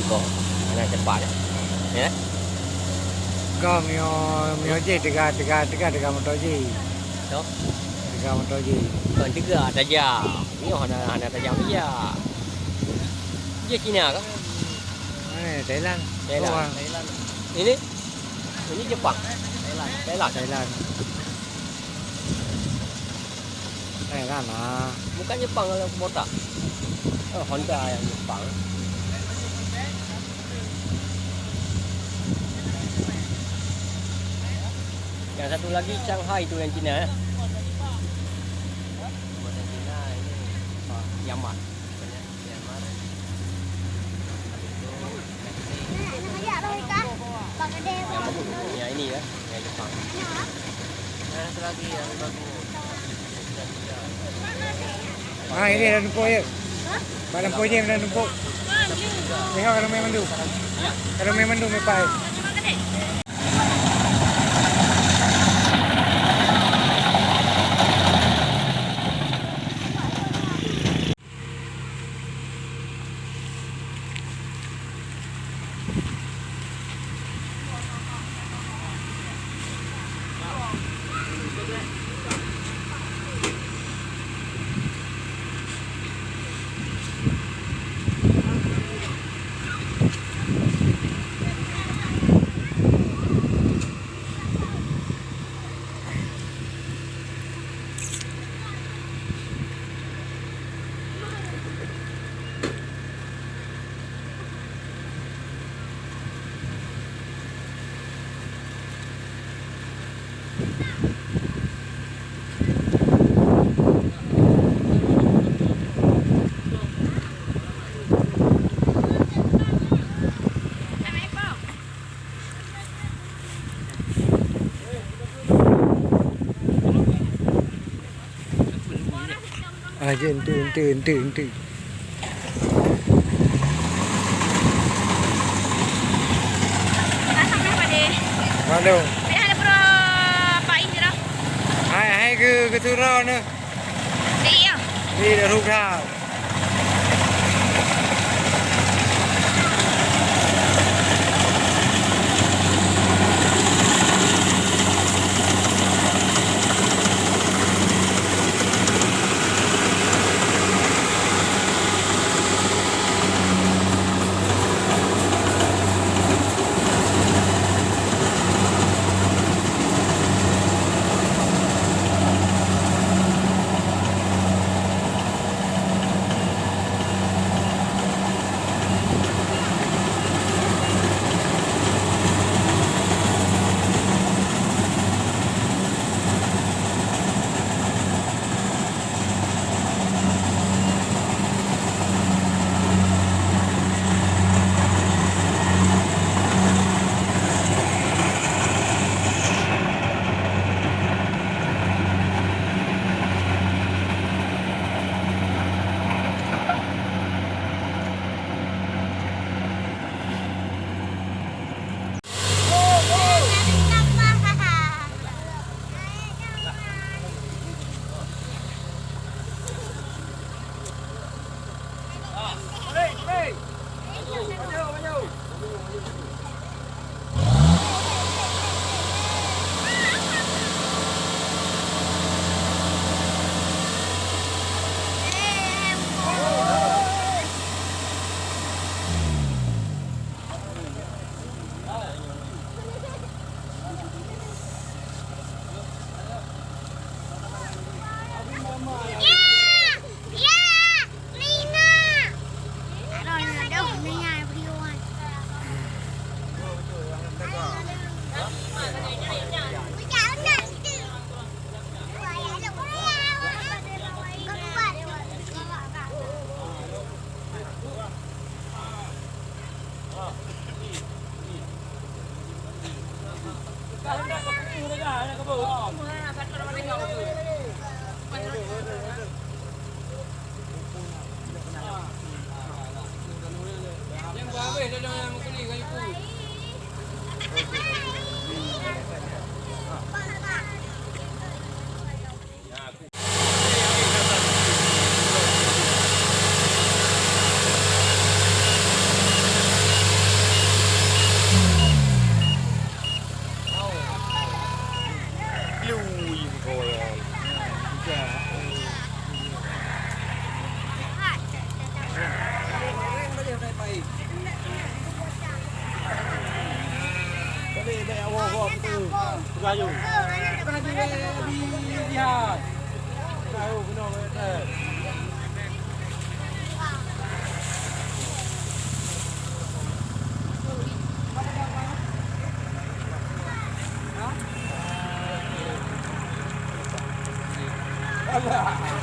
kok. Mana cepat ya. Kau mio je tiga motor je. Tu. Tiga motor je. Kan tiga saja. Ni hanya tajam dia. Dia Cina ke? Thailand. Thailand. Ini Jepang. Thailand. Thailand lah. Bukan Jepang kalau Kubota. Oh, Honda yang Jepang. Yang satu lagi Shanghai itu yang Cina. Buatan Cina ini Yaman. Ya ini ya, yang Jepang. Satu lagi yang bagus. Ini dah numpuk je. Dah numpuk je, dah numpuk. Tengok kalau main mandu. Kalau main mandu, main pai. Je ente. Mana? Saya ada berapa ini dah? Hai ke surau ni. Iya. Ni dah rukau. kayu. Bukan di lihat. Tahu benar betul. Allah.